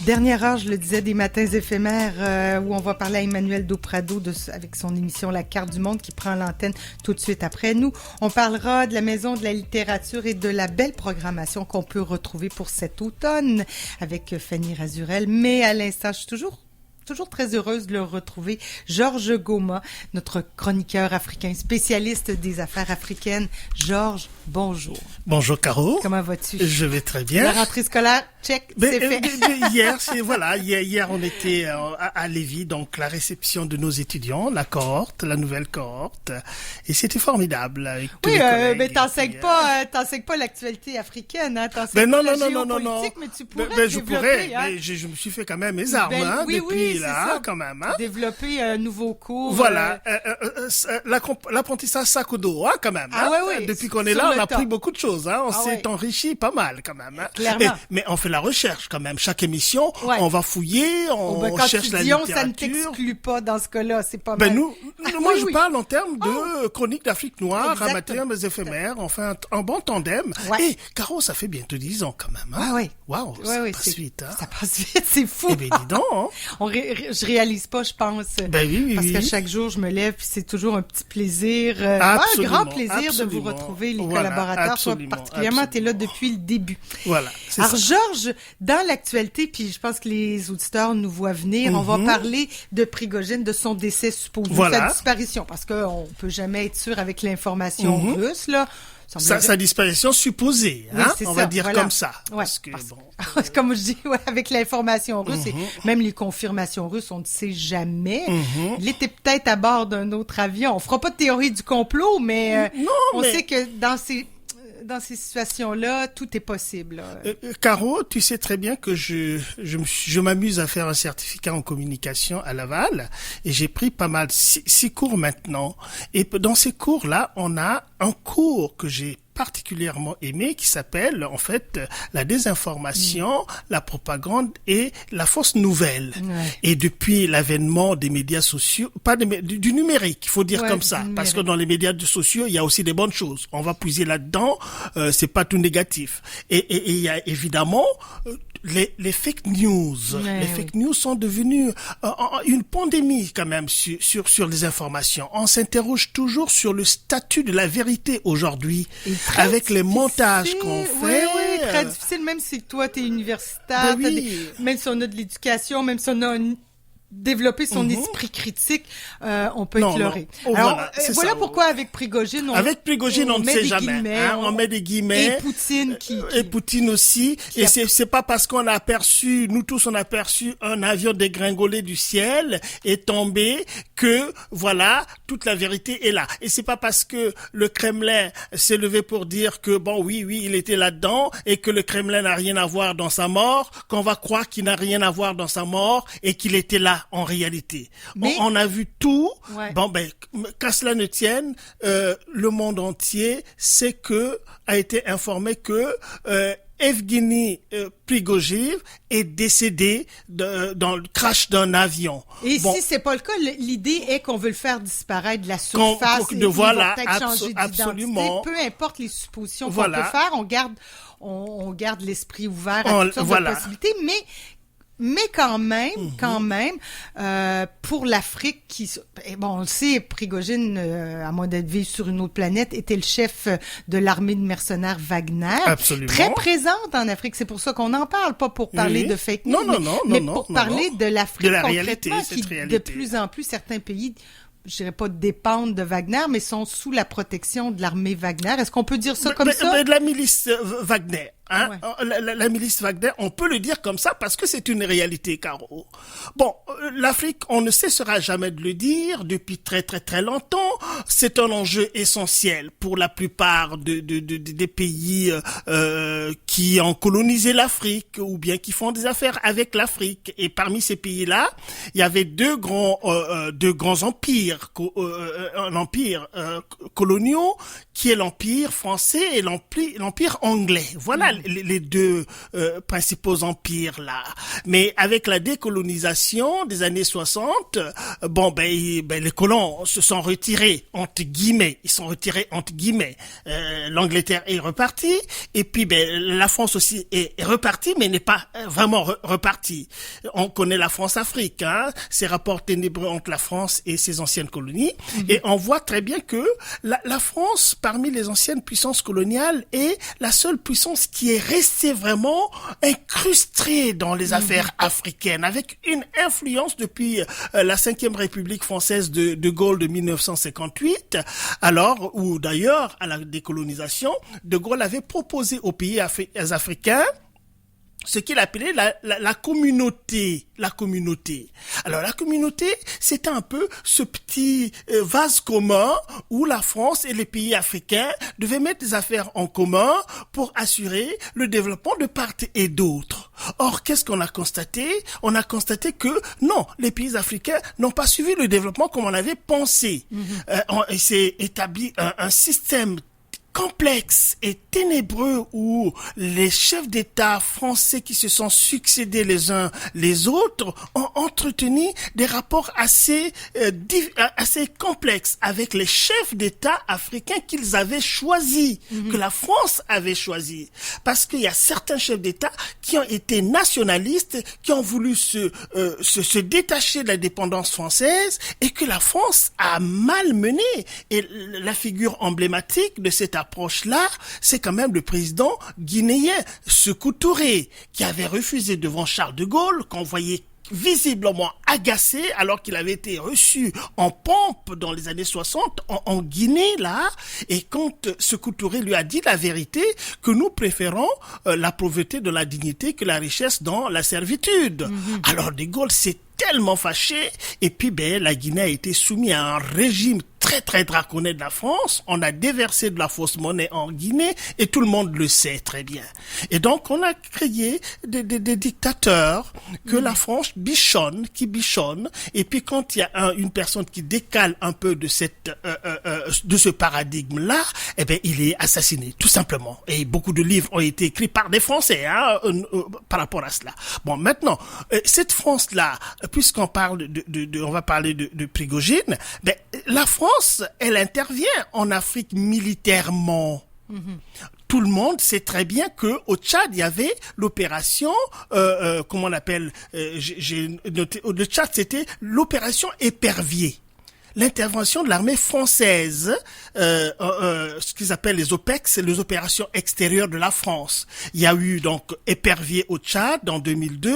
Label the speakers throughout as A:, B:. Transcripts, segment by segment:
A: Dernière heure, je le disais, des matins éphémères où on va parler à Emmanuel Dauprado avec son émission La Carte du Monde qui prend l'antenne tout de suite après nous. On parlera de la Maison de la littérature et de la belle programmation qu'on peut retrouver pour cet automne avec Fanny Razurel. Mais à l'instant, je suis toujours très heureuse de le retrouver. Georges Goma, notre chroniqueur africain, spécialiste des affaires africaines. Georges, bonjour.
B: Bonjour Caro.
A: Comment vas-tu?
B: Je vais très bien.
A: La rentrée scolaire, check, c'est fait.
B: Hier on était à Lévis, donc la réception de nos étudiants, la nouvelle cohorte, et c'était formidable avec tous les collègues.
A: Mais t'enseignes pas l'actualité africaine, hein? T'enseignes
B: non,
A: la géopolitique, mais tu pourrais
B: je
A: développer,
B: pourrais,
A: hein?
B: mais je me suis fait quand même mes armes, depuis là, quand même, hein?
A: Développer un nouveau cours.
B: Voilà, l'apprentissage sac au dos, hein, quand même.
A: Ah
B: hein?
A: oui.
B: Depuis qu'on est là, on a appris beaucoup de choses, hein? On s'est enrichi pas mal, quand même. Hein?
A: Clairement.
B: Mais on fait la recherche, quand même. Chaque émission, on va fouiller, on cherche la littérature.
A: Ça ne t'exclut pas dans ce cas-là, c'est pas mal.
B: Moi, je parle en termes de chronique d'Afrique noire, à matin, mes éphémères. On fait un bon tandem.
A: Ouais.
B: Et Caro, ça fait bientôt 10 ans, quand même. Hein?
A: Ouais.
B: Waouh, ça passe vite, hein?
A: Ça passe vite, c'est fou.
B: Eh bien, dis donc, hein?
A: Je réalise pas, je pense.
B: Oui.
A: Parce que chaque jour, je me lève, puis c'est toujours un petit plaisir, un grand plaisir de vous retrouver, les collaborateurs. Toi, particulièrement, t'es là depuis le début.
B: Voilà.
A: Alors, Georges, dans l'actualité, puis je pense que les auditeurs nous voient venir, on va parler de Prigojine, de son décès supposé, sa disparition, parce qu'on peut jamais être sûr avec l'information russe, là.
B: Sa disparition supposée, hein? On va dire comme ça.
A: Ouais, comme je dis, avec l'information russe et même les confirmations russes, on ne sait jamais. Il était peut-être à bord d'un autre avion. On fera pas de théorie du complot, mais on sait que dans ces situations-là, tout est possible.
B: Caro, tu sais très bien que je m'amuse à faire un certificat en communication à Laval et j'ai pris pas mal, 6 cours maintenant. Et dans ces cours-là, on a un cours que j'ai particulièrement aimé qui s'appelle en fait la désinformation, la propagande et la fausse nouvelle. Et depuis l'avènement des médias sociaux, du numérique, il faut dire comme ça, parce que dans les médias sociaux, il y a aussi des bonnes choses. On va puiser là-dedans, c'est pas tout négatif. Et il y a évidemment les fake news. Les fake news sont devenus une pandémie quand même sur les informations. On s'interroge toujours sur le statut de la vérité aujourd'hui. Avec les montages qu'on fait.
A: Oui, très difficile, même si toi, t'es universitaire, même si on a de l'éducation, même si on a développer son esprit critique, on peut être leurré. Alors, voilà pourquoi avec Prigojine,
B: on ne sait jamais. On met des guillemets.
A: Et Poutine
B: et Poutine aussi. Et c'est pas parce qu'on a aperçu, nous tous on a aperçu un avion dégringolé du ciel et tombé que, voilà, toute la vérité est là. Et c'est pas parce que le Kremlin s'est levé pour dire que, il était là-dedans et que le Kremlin n'a rien à voir dans sa mort, qu'on va croire qu'il n'a rien à voir dans sa mort et qu'il était là en réalité. On a vu tout. Qu'à cela ne tienne, le monde entier a été informé que Evgeny Prigojine est décédé dans le crash d'un avion.
A: Et si c'est pas le cas, l'idée est qu'on veut le faire disparaître de la surface. Il va peut-être changer d'identité. Peu importe les suppositions qu'on peut faire, on garde l'esprit ouvert à toutes sortes de possibilités, mais quand même, pour l'Afrique on le sait, Prigojine, à moins d'être vivre sur une autre planète, était le chef de l'armée de mercenaires Wagner.
B: Absolument.
A: Très présente en Afrique. C'est pour ça qu'on en parle, pas pour parler de fake news, mais pour parler de l'Afrique
B: de la
A: concrètement,
B: réalité,
A: de plus en plus, certains pays, je dirais pas dépendent de Wagner, mais sont sous la protection de l'armée Wagner. Est-ce qu'on peut dire ça comme ça?
B: De la milice Wagner. La milice Wagner, on peut le dire comme ça parce que c'est une réalité, Caro. L'Afrique, on ne cessera jamais de le dire depuis très très très longtemps. C'est un enjeu essentiel pour la plupart des pays qui ont colonisé l'Afrique ou bien qui font des affaires avec l'Afrique. Et parmi ces pays-là, il y avait deux grands empires, coloniaux, qui est l'empire français et l'empire anglais. Voilà les deux principaux empires là. Mais avec la décolonisation des années 60, les colons se sont retirés entre guillemets. Ils sont retirés entre guillemets. L'Angleterre est repartie et puis la France aussi est repartie, mais n'est pas vraiment repartie. On connaît la France-Afrique, hein, ces rapports ténébreux entre la France et ses anciennes colonies, et on voit très bien que la France, parmi les anciennes puissances coloniales, est la seule puissance qui est restée vraiment incrustée dans les affaires africaines, avec une influence depuis la 5e République française de Gaulle de 1958, alors où d'ailleurs, à la décolonisation, de Gaulle avait proposé aux pays africains ce qu'il appelait la communauté. La communauté. Alors la communauté, c'était un peu ce petit vase commun où la France et les pays africains devaient mettre des affaires en commun pour assurer le développement de part et d'autre. Or, qu'est-ce qu'on a constaté? On a constaté que non, les pays africains n'ont pas suivi le développement comme on avait pensé. Il s'est établi un système complexe et ténébreux où les chefs d'État français qui se sont succédés les uns les autres ont entretenu des rapports assez complexes avec les chefs d'État africains qu'ils avaient choisis, que la France avait choisis. Parce qu'il y a certains chefs d'État qui ont été nationalistes, qui ont voulu se détacher de la dépendance française et que la France a malmené. Et la figure emblématique de cette approche-là, c'est quand même le président guinéen, Sékou Touré, qui avait refusé devant Charles de Gaulle, qu'on voyait visiblement agacé alors qu'il avait été reçu en pompe dans les années 60 en Guinée là, et quand Sékou Touré lui a dit la vérité que nous préférons la pauvreté de la dignité que la richesse dans la servitude. Alors de Gaulle s'est tellement fâché, et puis la Guinée a été soumise à un régime très très draconien de la France. On a déversé de la fausse monnaie en Guinée et tout le monde le sait très bien. Et donc on a créé des dictateurs que la France bichonne, et puis quand il y a une personne qui décale un peu de ce paradigme-là, il est assassiné, tout simplement. Et beaucoup de livres ont été écrits par des Français par rapport à cela. Bon, maintenant, cette France-là, puisqu'on parle on va parler de Prigogine, la France, elle intervient en Afrique militairement. Tout le monde sait très bien que au Tchad, il y avait l'opération, comment on appelle, j'ai noté, le Tchad, c'était l'opération Épervier. L'intervention de l'armée française, ce qu'ils appellent les OPEX, c'est les opérations extérieures de la France. Il y a eu donc Épervier au Tchad en 2002,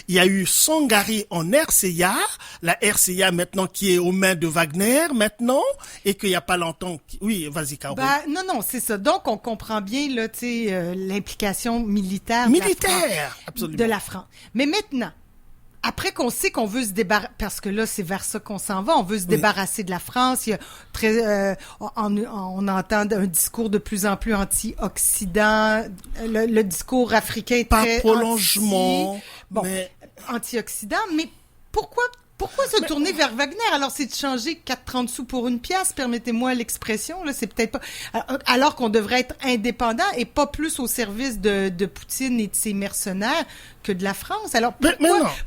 B: il y a eu Sangari en RCA, la RCA maintenant qui est aux mains de Wagner maintenant, et qu'il y a pas longtemps... Oui, vas-y, Caro.
A: Non, c'est ça. Donc, on comprend bien là, l'implication militaire
B: absolument,
A: de la France. Mais maintenant, après qu'on sait qu'on veut se débarrasser, parce que là, c'est vers ça qu'on s'en va, on veut se débarrasser de la France, il y a on entend un discours de plus en plus anti-Occident, le discours africain est
B: par
A: très
B: prolongement,
A: anti-Occident, mais pourquoi se tourner vers Wagner? Alors, c'est de changer 4,30 sous pour une pièce, permettez-moi l'expression, là, c'est peut-être pas, alors qu'on devrait être indépendant et pas plus au service de Poutine et de ses mercenaires que de la France. Alors,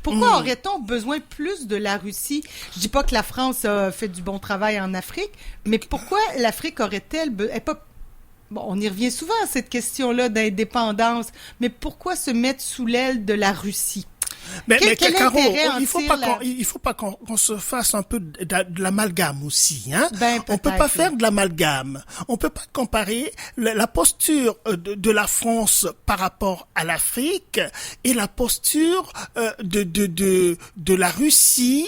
A: pourquoi aurait-on besoin plus de la Russie? Je dis pas que la France a fait du bon travail en Afrique, mais pourquoi l'Afrique aurait-elle on y revient souvent à cette question-là d'indépendance, mais pourquoi se mettre sous l'aile de la Russie? Quel
B: Caro,
A: intérêt
B: il faut pas qu'on se fasse un peu de l'amalgame aussi, hein. On peut pas faire de l'amalgame. On peut pas comparer la posture de la France par rapport à l'Afrique et la posture de la Russie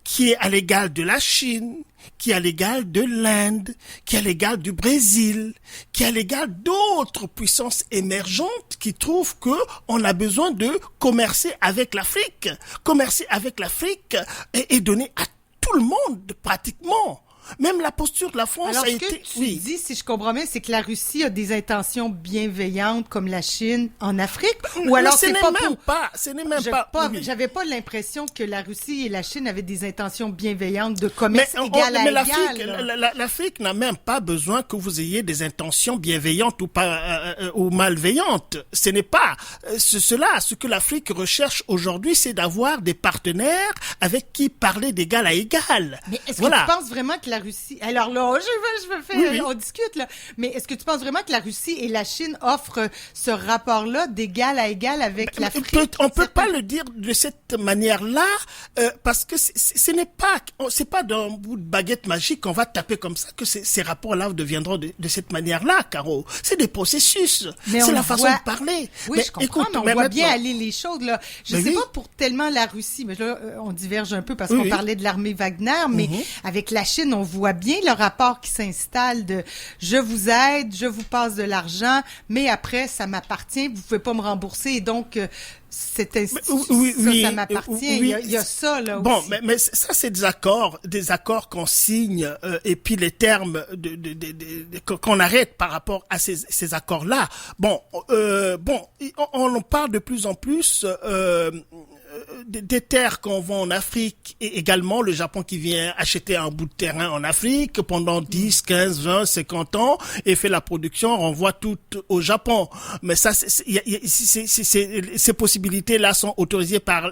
B: qui est à l'égal de la Chine, qui est à l'égal de l'Inde, qui est à l'égal du Brésil, qui est à l'égal d'autres puissances émergentes qui trouvent que on a besoin de commercer avec l'Afrique. Commercer avec l'Afrique et donner à tout le monde pratiquement. Même la posture de la France
A: Alors,
B: a
A: ce que
B: été...
A: tu dis, si je comprends bien, c'est que la Russie a des intentions bienveillantes comme la Chine en Afrique? Ou alors
B: ce
A: c'est
B: n'est
A: pas
B: même
A: pour...
B: pas, ce n'est même pas... oui.
A: J'avais pas l'impression que la Russie et la Chine avaient des intentions bienveillantes de commerce égal à
B: mais
A: égal.
B: l'Afrique n'a même pas besoin que vous ayez des intentions bienveillantes ou pas ou malveillantes. Ce n'est pas cela. Ce que l'Afrique recherche aujourd'hui, c'est d'avoir des partenaires avec qui parler d'égal à égal.
A: Mais est-ce que tu penses vraiment que la Russie... Alors là, je veux faire...
B: Oui.
A: On discute, là. Mais est-ce que tu penses vraiment que la Russie et la Chine offrent ce rapport-là d'égal à égal avec l'Afrique?
B: On peut pas le dire de cette manière-là, parce que c'est pas d'un bout de baguette magique qu'on va taper comme ça que ces rapports-là deviendront de cette manière-là, Caro. C'est des processus. C'est la façon de parler.
A: Oui, je comprends, mais on voit bien aller les choses, là. Je sais pas pour tellement la Russie, mais là, on diverge un peu parce qu'on parlait de l'armée Wagner, mais avec la Chine, on voit bien le rapport qui s'installe de je vous aide, je vous passe de l'argent, mais après, ça m'appartient, vous pouvez pas me rembourser, et donc, ça m'appartient. Il y a ça, là,
B: bon,
A: aussi.
B: mais ça, c'est des accords qu'on signe, et puis les termes qu'on arrête par rapport à ces accords-là. Bon, on en parle de plus en plus, des terres qu'on vend en Afrique et également le Japon qui vient acheter un bout de terrain en Afrique pendant 10, 15, 20, 50 ans et fait la production, renvoie tout au Japon. Mais ça, ces possibilités-là sont autorisées par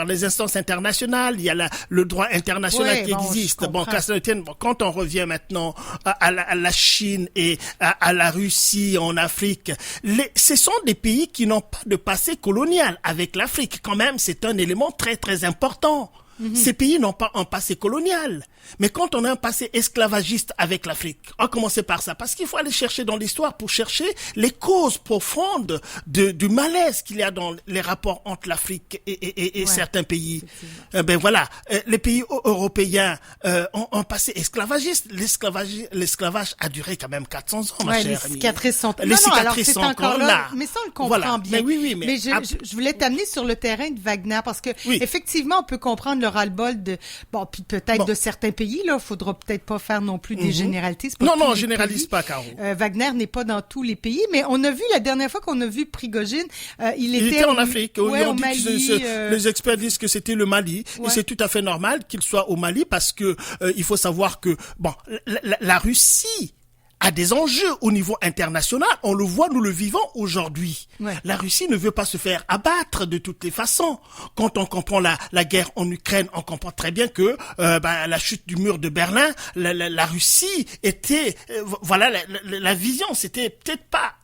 B: les instances internationales. Il y a le droit international qui existe. Bon, quand on revient maintenant à la Chine et à la Russie en Afrique, ce sont des pays qui n'ont pas de passé colonial avec l'Afrique. Quand même, c'est un élément très très important. Ces pays n'ont pas un passé colonial. Mais quand on a un passé esclavagiste avec l'Afrique, on va commencer par ça. Parce qu'il faut aller chercher dans l'histoire pour chercher les causes profondes du malaise qu'il y a dans les rapports entre l'Afrique et certains pays. Les pays européens ont un passé esclavagiste. L'esclavage a duré quand même 400 ans, ma chère.
A: Les cicatrices sont...
B: Les cicatrices sont encore là.
A: Mais ça, on le comprend bien.
B: Mais
A: je voulais t'amener sur le terrain de Wagner parce que, effectivement, on peut comprendre le ras-le-bol puis peut-être de certains pays, là. Faudra peut-être pas faire non plus des généralités.
B: Non, généralise pas, Caro.
A: Wagner n'est pas dans tous les pays, mais on a vu, la dernière fois qu'on a vu Prigojine, il était
B: en Afrique.
A: Au Mali.
B: Les experts disent que c'était le Mali. Et c'est tout à fait normal qu'il soit au Mali parce que, il faut savoir que, la Russie a des enjeux au niveau international. On le voit, nous le vivons aujourd'hui. La Russie ne veut pas se faire abattre de toutes les façons. Quand on comprend la guerre en Ukraine, on comprend très bien que la chute du mur de Berlin, la Russie était la vision, c'était peut-être pas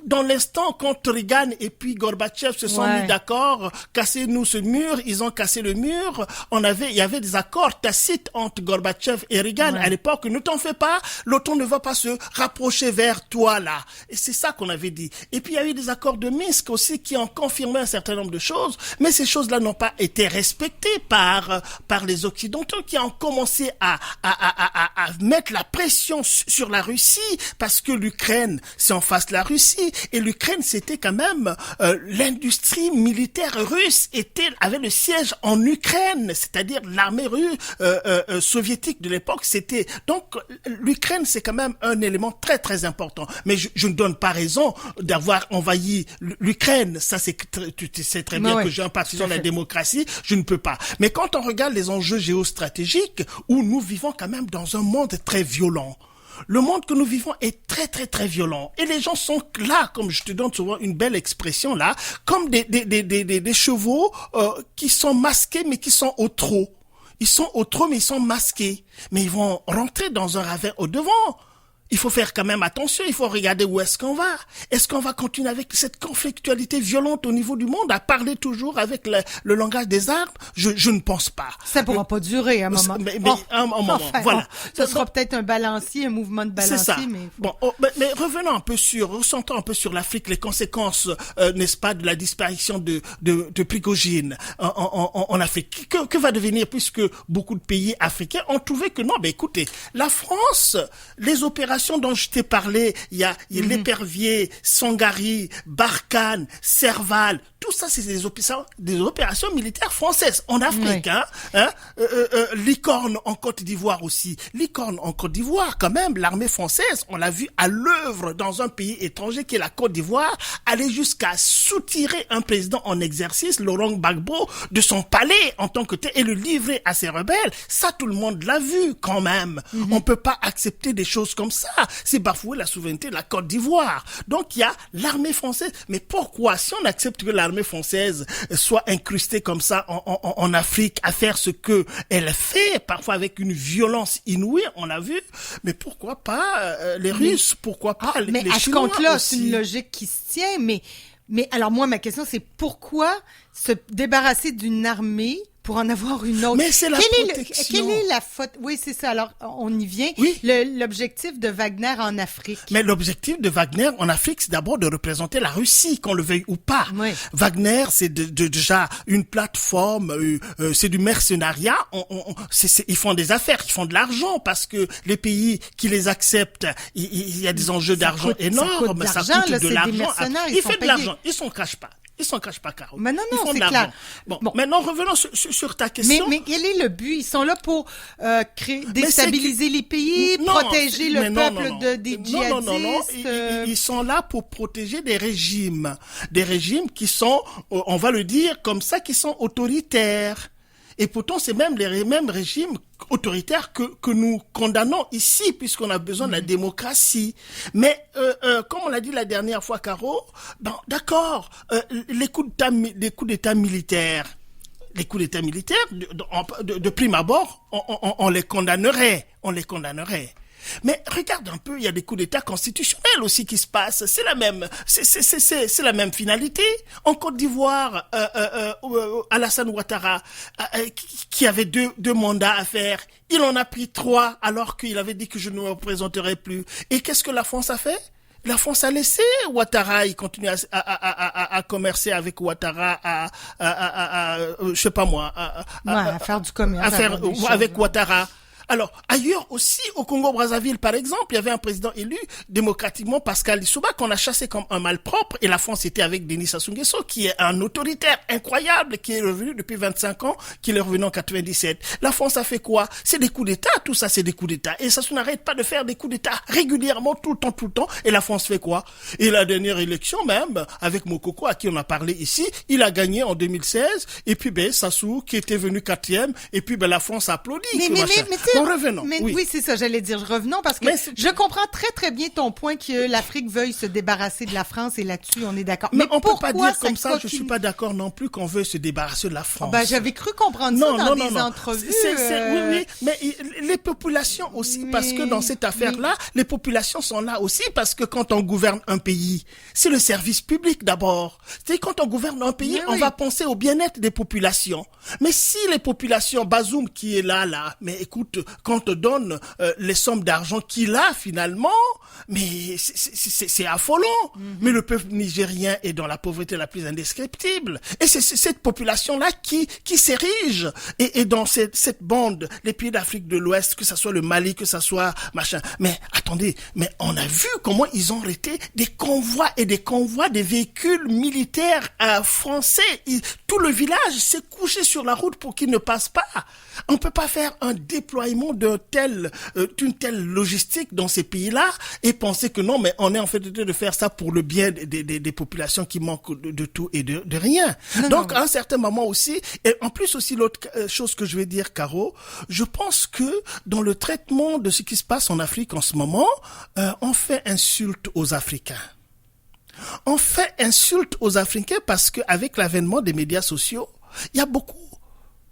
B: dans l'instant quand Reagan et puis Gorbatchev se sont mis d'accord, cassez-nous ce mur, ils ont cassé le mur. Il y avait des accords tacites entre Gorbatchev et Reagan à l'époque. Ne t'en fais pas, l'OTAN ne va pas se rapprocher vers toi là. Et c'est ça qu'on avait dit. Et puis il y a eu des accords de Minsk aussi qui ont confirmé un certain nombre de choses, mais ces choses-là n'ont pas été respectées par les Occidentaux qui ont commencé à mettre la pression sur la Russie parce que l'Ukraine, c'est en face de la Russie et l'Ukraine c'était quand même l'industrie militaire russe avait le siège en Ukraine, c'est-à-dire l'armée soviétique de l'époque, c'était donc l'Ukraine c'est quand même un élément très très important. Mais je ne donne pas raison d'avoir envahi l'Ukraine. Ça tu sais très bien que j'ai un partisan de la démocratie. Je ne peux pas. Mais quand on regarde les enjeux géostratégiques, où nous vivons quand même dans un monde très violent. Le monde que nous vivons est très très très violent et les gens sont là, comme je te donne souvent une belle expression là, comme des chevaux qui sont masqués mais qui sont au trot. Ils sont au trot mais ils sont masqués. Mais ils vont rentrer dans un ravin au devant. Il faut faire quand même attention, il faut regarder où est-ce qu'on va. Est-ce qu'on va continuer avec cette conflictualité violente au niveau du monde, à parler toujours avec le langage des armes? Je ne pense pas.
A: Ça pourra pas durer à un moment.
B: Un moment, voilà.
A: Ça sera peut-être un balancier, un mouvement de balancier.
B: C'est ça.
A: Mais...
B: Bon, mais revenons ressentons un peu sur l'Afrique, les conséquences, n'est-ce pas, de la disparition de Prigojine en Afrique. Que va devenir, puisque beaucoup de pays africains ont trouvé que non, écoutez, la France, les opérations dont je t'ai parlé, il y a l'Épervier, Sangari, Barkhane, Serval, tout ça, c'est des opérations militaires françaises en Afrique. Licorne en Côte d'Ivoire aussi. Licorne en Côte d'Ivoire, quand même, l'armée française, on l'a vu à l'œuvre dans un pays étranger qui est la Côte d'Ivoire, aller jusqu'à soutirer un président en exercice, Laurent Gbagbo, de son palais en tant que tel et le livrer à ses rebelles. Ça, tout le monde l'a vu quand même. On peut pas accepter des choses comme ça. C'est bafouer la souveraineté de la Côte d'Ivoire. Donc, il y a l'armée française. Mais pourquoi, si on accepte que l'armée française soit incrustée comme ça en Afrique à faire ce que elle fait, parfois avec une violence inouïe, on l'a vu, mais pourquoi pas les Russes, pourquoi pas les Chinois aussi. Mais à ce compte-là,
A: c'est une logique qui se tient, mais alors moi, ma question, c'est pourquoi se débarrasser d'une armée pour en avoir une autre?
B: Mais c'est la protection.
A: Quelle est la faute? Oui, c'est ça. Alors, on y vient.
B: Oui.
A: L'objectif de Wagner en Afrique.
B: Mais l'objectif de Wagner en Afrique, c'est d'abord de représenter la Russie, qu'on le veuille ou pas.
A: Oui.
B: Wagner, c'est déjà une plateforme, c'est du mercenariat. Ils font des affaires, ils font de l'argent parce que les pays qui les acceptent, il y a des enjeux d'argent énormes. Ça coûte de l'argent. Ils font de l'argent. Ils s'en cachent pas. Ils s'en cachent pas, Caro.
A: Mais non,
B: c'est
A: clair.
B: Bon, maintenant, revenons sur ta question.
A: Mais quel est le but? Ils sont là pour déstabiliser les pays, protéger le peuple des djihadistes?
B: Non. Ils sont là pour protéger des régimes. Des régimes qui sont, on va le dire comme ça, qui sont autoritaires. Et pourtant, c'est même les mêmes régimes autoritaires que nous condamnons ici, puisqu'on a besoin de la démocratie. Mais comme on l'a dit la dernière fois, Caro, d'accord, les coups d'État militaires, de prime abord, on les condamnerait. Mais regarde un peu, il y a des coups d'État constitutionnels aussi qui se passent. C'est la même finalité. En Côte d'Ivoire, Alassane Ouattara, qui avait deux mandats à faire, il en a pris 3 alors qu'il avait dit que je ne me représenterai plus. Et qu'est-ce que la France a fait? La France a laissé Ouattara, il continue à commercer avec Ouattara, je sais pas moi,
A: à faire du commerce,
B: avec Ouattara. Alors, ailleurs aussi, au Congo-Brazzaville, par exemple, il y avait un président élu démocratiquement, Pascal Lissouba, qu'on a chassé comme un malpropre, et la France était avec Denis Sassou Nguesso, qui est un autoritaire incroyable, qui est revenu depuis 25 ans, qui est revenu en 97. La France a fait quoi? C'est des coups d'État, tout ça, c'est des coups d'État. Et Sassou n'arrête pas de faire des coups d'État régulièrement, tout le temps, et la France fait quoi? Et la dernière élection même, avec Mokoko, à qui on a parlé ici, il a gagné en 2016, et puis Sassou, qui était venu 4e, et puis la France applaudit.
A: Mais revenons. Mais oui, c'est ça, j'allais dire revenons parce que je comprends très bien ton point que l'Afrique veuille se débarrasser de la France et là-dessus on est d'accord.
B: Mais on peut pas dire comme ça, je suis pas d'accord non plus qu'on veut se débarrasser de la France.
A: J'avais cru comprendre ça dans des entrevues.
B: Oui, mais les populations aussi, parce que dans cette affaire-là, les populations sont là aussi parce que quand on gouverne un pays, c'est le service public d'abord. C'est quand on gouverne un pays, on va penser au bien-être des populations. Mais si les populations, Bazoum qui est là, mais écoute, quand on te donne les sommes d'argent qu'il a finalement, mais c'est affolant. Mais le peuple nigérien est dans la pauvreté la plus indescriptible. Et c'est cette population-là qui s'érige. Et dans cette bande, les pays d'Afrique de l'Ouest, que ça soit le Mali, que ça soit machin. Mais attendez, mais on a vu comment ils ont arrêté des convois des véhicules militaires français. Tout le village s'est couché sur la route pour qu'ils ne passent pas. On peut pas faire un déploiement d'une telle logistique dans ces pays-là et penser que non, mais on est en fait de faire ça pour le bien des populations qui manquent de tout et de rien. Donc, à un certain moment aussi, et en plus aussi l'autre chose que je vais dire, Caro, je pense que dans le traitement de ce qui se passe en Afrique en ce moment, on fait insulte aux Africains. On fait insulte aux Africains parce qu'avec l'avènement des médias sociaux, il y a beaucoup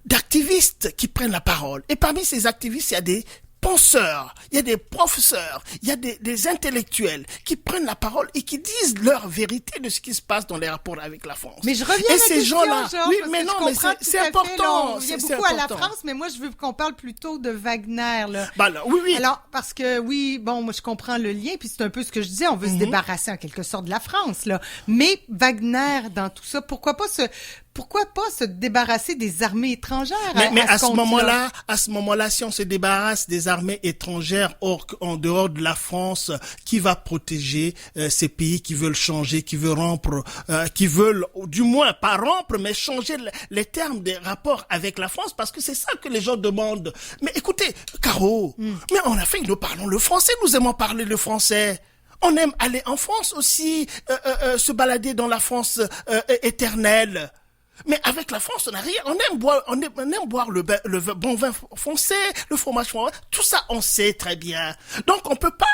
B: d'activistes qui prennent la parole. Et parmi ces activistes, il y a des penseurs, il y a des professeurs, il y a des intellectuels qui prennent la parole et qui disent leur vérité de ce qui se passe dans les rapports avec la France.
A: Mais je reviens à la
B: ces
A: question,
B: gens-là,
A: Georges,
B: oui, mais non, mais c'est important.
A: Il y a beaucoup à la France, mais moi je veux qu'on parle plutôt de Wagner, là.
B: Oui.
A: Alors, parce que moi je comprends le lien, puis c'est un peu ce que je disais, on veut se débarrasser en quelque sorte de la France, là. Mais Wagner, dans tout ça, pourquoi pas pourquoi pas se débarrasser des armées étrangères
B: Mais à ce
A: compte-là?
B: moment-là, si on se débarrasse des armées étrangères en dehors de la France, qui va protéger ces pays qui veulent changer, qui veulent rompre, qui veulent, du moins pas rompre, mais changer les termes des rapports avec la France, parce que c'est ça que les gens demandent. Mais écoutez, Caro, mais en Afrique, nous parlons le français, nous aimons parler le français. On aime aller en France aussi, se balader dans la France éternelle. Mais avec la France, on n'a rien. On aime boire le bon vin foncé, le fromage foncé. Tout ça, on sait très bien. Donc, on peut pas.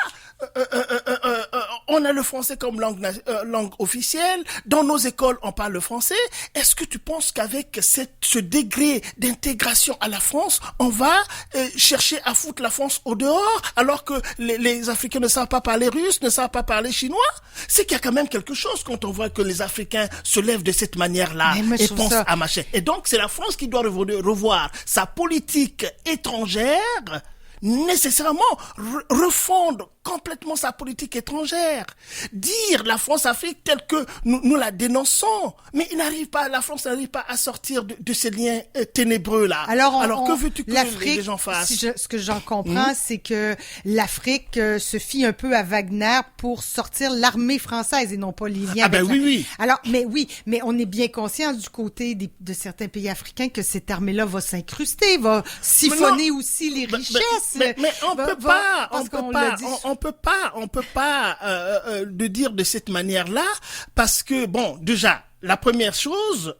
B: On a le français comme langue officielle. Dans nos écoles, on parle le français. Est-ce que tu penses qu'avec ce degré d'intégration à la France, on va chercher à foutre la France au dehors, alors que les Africains ne savent pas parler russe, ne savent pas parler chinois? C'est qu'il y a quand même quelque chose quand on voit que les Africains se lèvent de cette manière-là et pensent à machin. Et donc, c'est la France qui doit revoir sa politique étrangère, nécessairement refondre complètement sa politique étrangère, dire la France-Afrique telle que nous la dénonçons, mais la France n'arrive pas à sortir de ces liens ténébreux là.
A: Alors
B: que veux-tu que les gens fassent?
A: Ce que j'en comprends, c'est que l'Afrique se fie un peu à Wagner pour sortir l'armée française et non pas les liens.
B: Oui.
A: Alors, mais on est bien conscient du côté de certains pays africains que cette armée-là va s'incruster, va siphonner aussi les richesses.
B: Mais on peut pas le dire de cette manière-là, parce que bon, déjà, la première chose,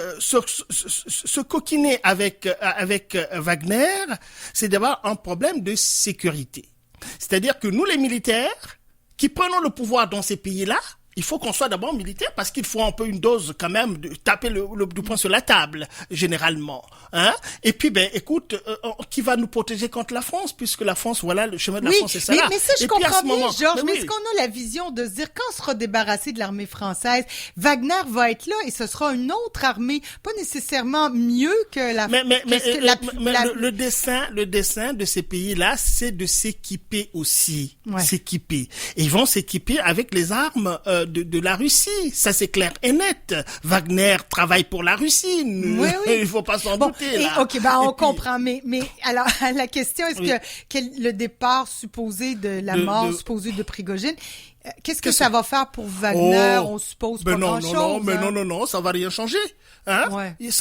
B: se coquiner avec Wagner, c'est d'avoir un problème de sécurité. C'est-à-dire que nous, les militaires, qui prenons le pouvoir dans ces pays-là, il faut qu'on soit d'abord militaire, parce qu'il faut un peu une dose quand même de taper du poing sur la table, généralement. Et puis, écoute, qui va nous protéger contre la France, puisque la France, voilà, le chemin de la France, c'est ça là.
A: Mais ça, je comprends bien, Georges, mais est-ce qu'on a la vision de se dire, quand on sera débarrassé de l'armée française, Wagner va être là et ce sera une autre armée, pas nécessairement mieux que la...
B: Le dessein de ces pays-là, c'est de s'équiper aussi. Ouais. S'équiper. Et ils vont s'équiper avec les armes de la Russie, ça c'est clair et net. Wagner travaille pour la Russie,
A: oui.
B: Il faut pas s'en douter là.
A: Ok, on comprend, mais alors la question est-ce que le départ supposé de la mort supposée de Prigojine, qu'est-ce que ça va faire pour Wagner? On suppose pas grand-chose.
B: Non, ça va rien changer. Ça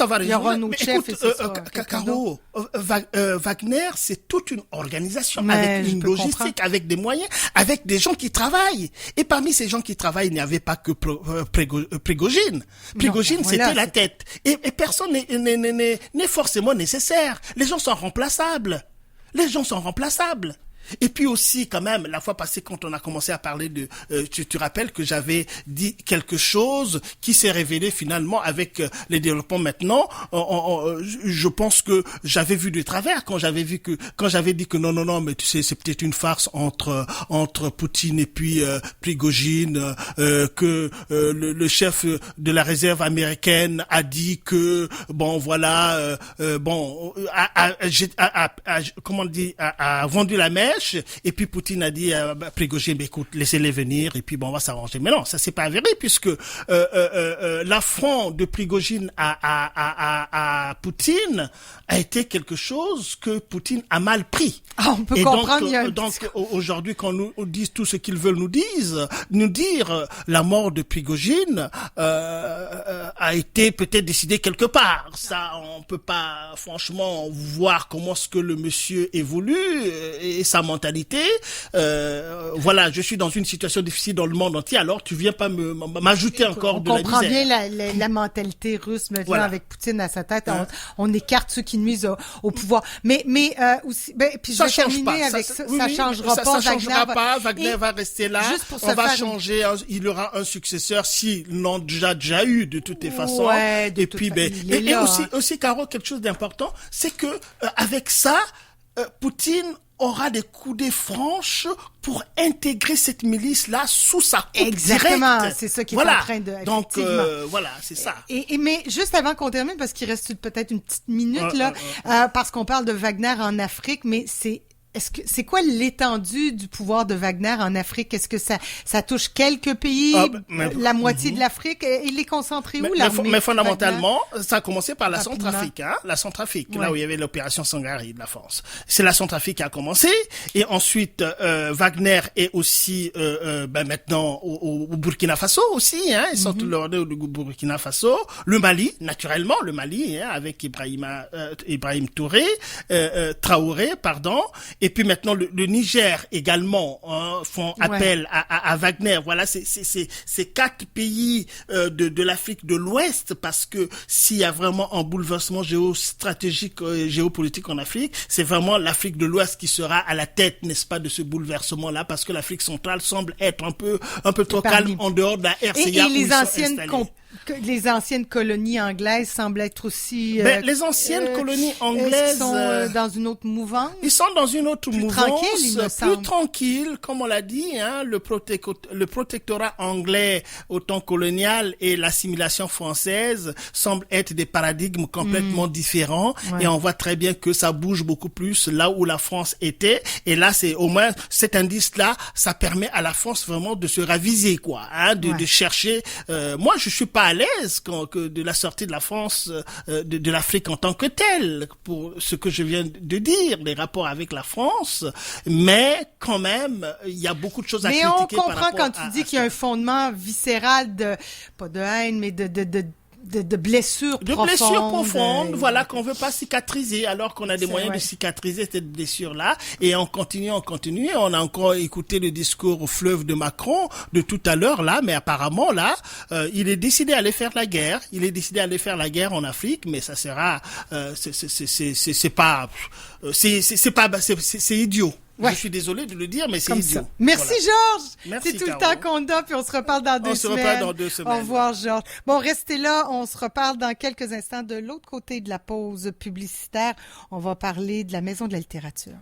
B: va rien changer.
A: Il y aura un autre chef et ce sera
B: Caro, Wagner, c'est toute une organisation avec une logistique, avec des moyens, avec des gens qui travaillent. Et parmi ces gens qui travaillent, il n'y avait pas que Prigojine. Prigojine, c'était la tête. Et personne n'est forcément nécessaire. Les gens sont remplaçables. Et puis aussi, quand même, la fois passée, quand on a commencé à parler de... tu te rappelles que j'avais dit quelque chose qui s'est révélé finalement avec les développements maintenant. Je pense que j'avais vu de travers quand j'avais dit que non, mais tu sais, c'est peut-être une farce entre Poutine et puis Prigojine, que le chef de la réserve américaine a dit que, bon, voilà, a vendu la mèche. Et puis Poutine a dit à Prigojine, écoute, laissez-les venir et puis bon, on va s'arranger. Mais non, ça c'est pas avéré, puisque l'affront de Prigojine à Poutine a été quelque chose que Poutine a mal pris.
A: On peut comprendre.
B: Donc aujourd'hui, quand nous disent tout ce qu'ils veulent nous dire, la mort de Prigojine a été peut-être décidée quelque part. Ça, on peut pas franchement voir comment ce que le monsieur évolue et sa mentalité. Voilà, je suis dans une situation difficile dans le monde entier, alors tu viens pas m'ajouter encore de la misère.
A: On comprend bien la mentalité russe maintenant, avec Poutine à sa tête. On écarte ceux qui nuisent au pouvoir. Mais aussi, puis
B: ça
A: je vais terminer avec ça. Ça changera pas.
B: Ça changera pas. Wagner va rester là. On va changer. Il y aura un successeur s'ils l'ont déjà eu de toutes les façons.
A: Ouais,
B: et puis, aussi, Caro, quelque chose d'important, c'est que avec ça, Poutine aura des coudées franches pour intégrer cette milice-là sous sa coupe
A: Exactement,
B: directe.
A: C'est ça qui est en train de...
B: Donc, voilà, c'est ça.
A: Mais juste avant qu'on termine, parce qu'il reste peut-être une petite minute, parce qu'on parle de Wagner en Afrique, mais c'est c'est quoi l'étendue du pouvoir de Wagner en Afrique? Est-ce que ça touche quelques pays, la moitié de l'Afrique? Il est concentré où, l'armée?
B: Mais fondamentalement, ça a commencé par la
A: Rapidement.
B: Centrafrique, la Centrafrique,
A: Ouais.
B: là où il y avait l'opération Sangaré de la France. C'est la Centrafrique qui a commencé, et ensuite Wagner est aussi maintenant au Burkina Faso aussi, ils sont tous le Burkina Faso, le Mali, naturellement, avec Ibrahim Traoré, et puis maintenant le Niger également font appel à Wagner. Voilà, c'est 4 pays de l'Afrique de l'Ouest, parce que s'il y a vraiment un bouleversement géostratégique, géopolitique en Afrique, c'est vraiment l'Afrique de l'Ouest qui sera à la tête, n'est-ce pas, de ce bouleversement-là, parce que l'Afrique centrale semble être un peu trop calme en dehors de la RCA.
A: Et les anciennes colonies anglaises semblent être aussi...
B: les anciennes colonies anglaises...
A: sont dans une autre mouvance?
B: Ils sont dans une autre mouvance,
A: plus
B: tranquille, comme on l'a dit, le protectorat anglais au temps colonial et l'assimilation française semblent être des paradigmes complètement différents, et on voit très bien que ça bouge beaucoup plus là où la France était, et là c'est au moins cet indice-là, ça permet à la France vraiment de se raviser, quoi, de chercher. Moi, je suis pas à l'aise de la sortie de la France, de l'Afrique en tant que telle, pour ce que je viens de dire, les rapports avec la France, mais quand même, il y a beaucoup de choses à critiquer.
A: Mais on comprend quand tu dis qu'il y a un fondement viscéral pas de haine, mais de blessures profondes.
B: De blessures profondes, voilà, qu'on veut pas cicatriser, alors qu'on a des moyens de cicatriser cette blessure-là. Et on continue. On a encore écouté le discours au fleuve de Macron de tout à l'heure, là, mais apparemment, là, il est décidé à aller faire la guerre. Il est décidé à aller faire la guerre en Afrique, mais ça sera, c'est idiot. Ouais. Je suis désolé de le dire, mais c'est idiot.
A: Merci, voilà. Georges.
B: Merci,
A: c'est tout le temps qu'on a, puis on se reparle dans 2 semaines.
B: On se reparle dans 2 semaines.
A: Au revoir, Georges. Bon, restez là. On se reparle dans quelques instants de l'autre côté de la pause publicitaire. On va parler de la Maison de la littérature.